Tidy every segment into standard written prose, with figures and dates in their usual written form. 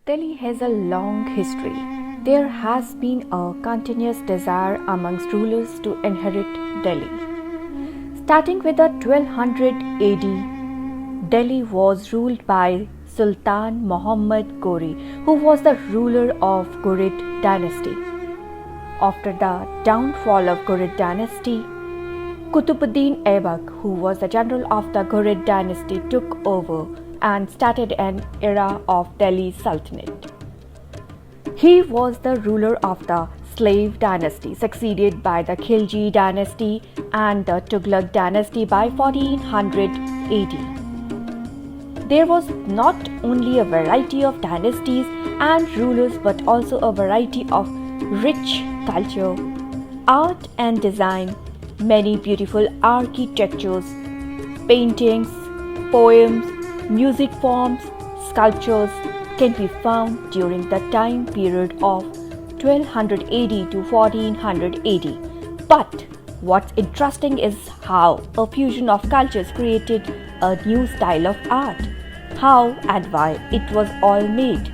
Delhi has a long history. There has been a continuous desire amongst rulers to inherit Delhi. Starting with the 1200 AD, Delhi was ruled by Sultan Muhammad Ghori, who was the ruler of Ghurid dynasty. After the downfall of Ghurid dynasty, Qutbuddin Aibak, who was the general of the Ghurid dynasty, took over and started an era of Delhi Sultanate. He was the ruler of the Slave dynasty, succeeded by the Khilji dynasty and the Tughlaq dynasty by 1400 AD. There was not only a variety of dynasties and rulers but also a variety of rich culture, art and design, many beautiful architectures, paintings, poems, music forms, sculptures can be found during the time period of 1200 AD to 1400 AD. But what's interesting is how a fusion of cultures created a new style of art. How and why it was all made.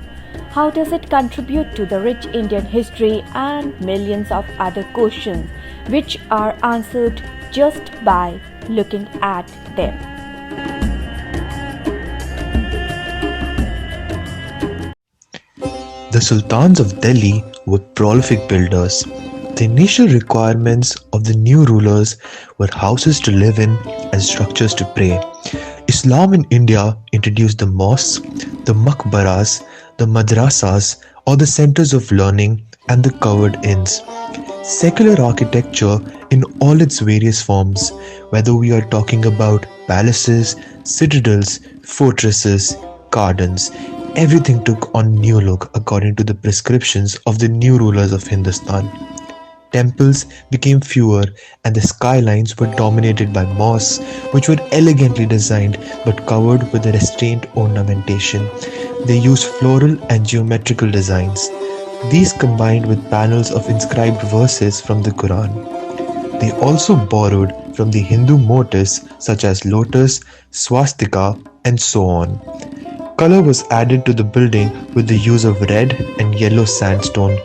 How does it contribute to the rich Indian history and millions of other questions which are answered just by looking at them. The Sultans of Delhi were prolific builders. The initial requirements of the new rulers were houses to live in and structures to pray. Islam in India introduced the mosques, the maqbaras, the madrasas or the centers of learning and the covered inns. Secular architecture in all its various forms, whether we are talking about palaces, citadels, fortresses, gardens, everything took on new look according to the prescriptions of the new rulers of Hindustan. Temples became fewer and the skylines were dominated by mosques which were elegantly designed but covered with a restrained ornamentation. They used floral and geometrical designs. These combined with panels of inscribed verses from the Quran. They also borrowed from the Hindu motifs such as lotus, swastika and so on. Color was added to the building with the use of red and yellow sandstone.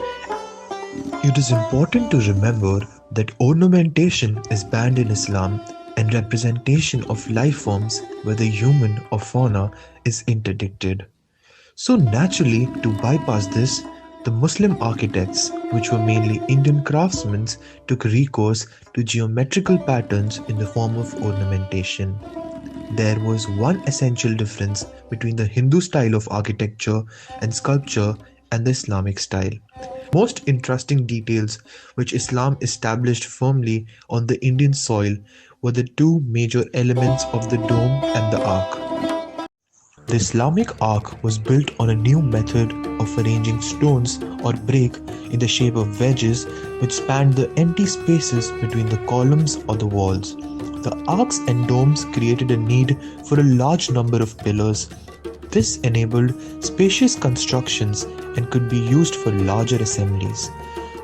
It is important to remember that ornamentation is banned in Islam and representation of life forms, whether human or fauna, is interdicted. So naturally, to bypass this, the Muslim architects, which were mainly Indian craftsmen, took recourse to geometrical patterns in the form of ornamentation. There was one essential difference between the Hindu style of architecture and sculpture and the Islamic style. Most interesting details which Islam established firmly on the Indian soil were the two major elements of the dome and the ark. The Islamic ark was built on a new method of arranging stones or brick in the shape of wedges which spanned the empty spaces between the columns or the walls. The arcs and domes created a need for a large number of pillars. This enabled spacious constructions and could be used for larger assemblies.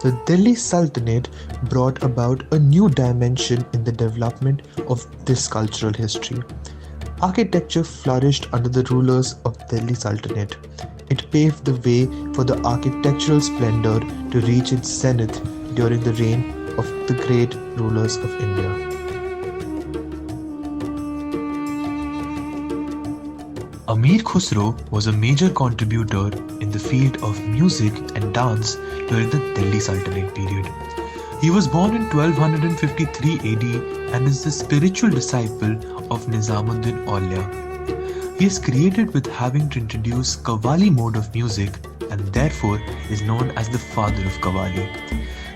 The Delhi Sultanate brought about a new dimension in the development of this cultural history. Architecture flourished under the rulers of Delhi Sultanate. It paved the way for the architectural splendor to reach its zenith during the reign of the great rulers of India. Amir Khusro was a major contributor in the field of music and dance during the Delhi Sultanate period. He was born in 1253 AD and is the spiritual disciple of Nizamuddin Aulia. He is credited with having to introduce Qawwali mode of music and therefore is known as the father of Qawwali.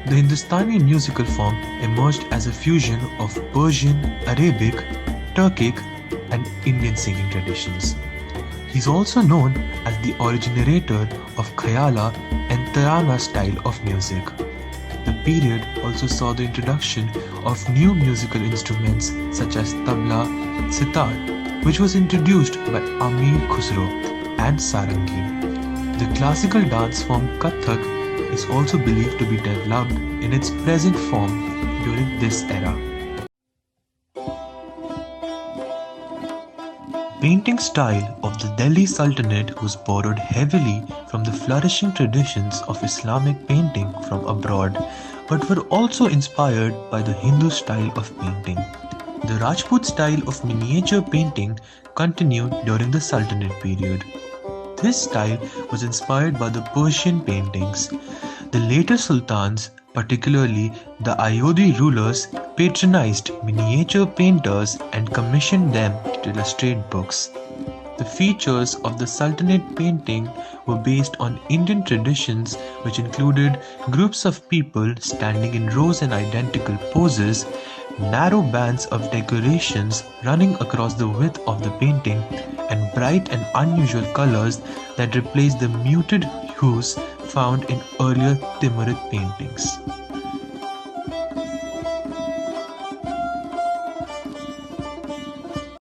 The Hindustani musical form emerged as a fusion of Persian, Arabic, Turkic and Indian singing traditions. He is also known as the originator of Khayala and Tarana style of music. The period also saw the introduction of new musical instruments such as tabla, sitar, which was introduced by Amir Khusro, and sarangi. The classical dance form Kathak is also believed to be developed in its present form during this era. Painting style of of the Delhi Sultanate was borrowed heavily from the flourishing traditions of Islamic painting from abroad, but were also inspired by the Hindu style of painting. The Rajput style of miniature painting continued during the Sultanate period. This style was inspired by the Persian paintings. The later sultans, particularly the Ayodhi rulers, patronized miniature painters and commissioned them to illustrate books. The features of the Sultanate painting were based on Indian traditions, which included groups of people standing in rows and identical poses, narrow bands of decorations running across the width of the painting, and bright and unusual colors that replaced the muted hues found in earlier Timurid paintings.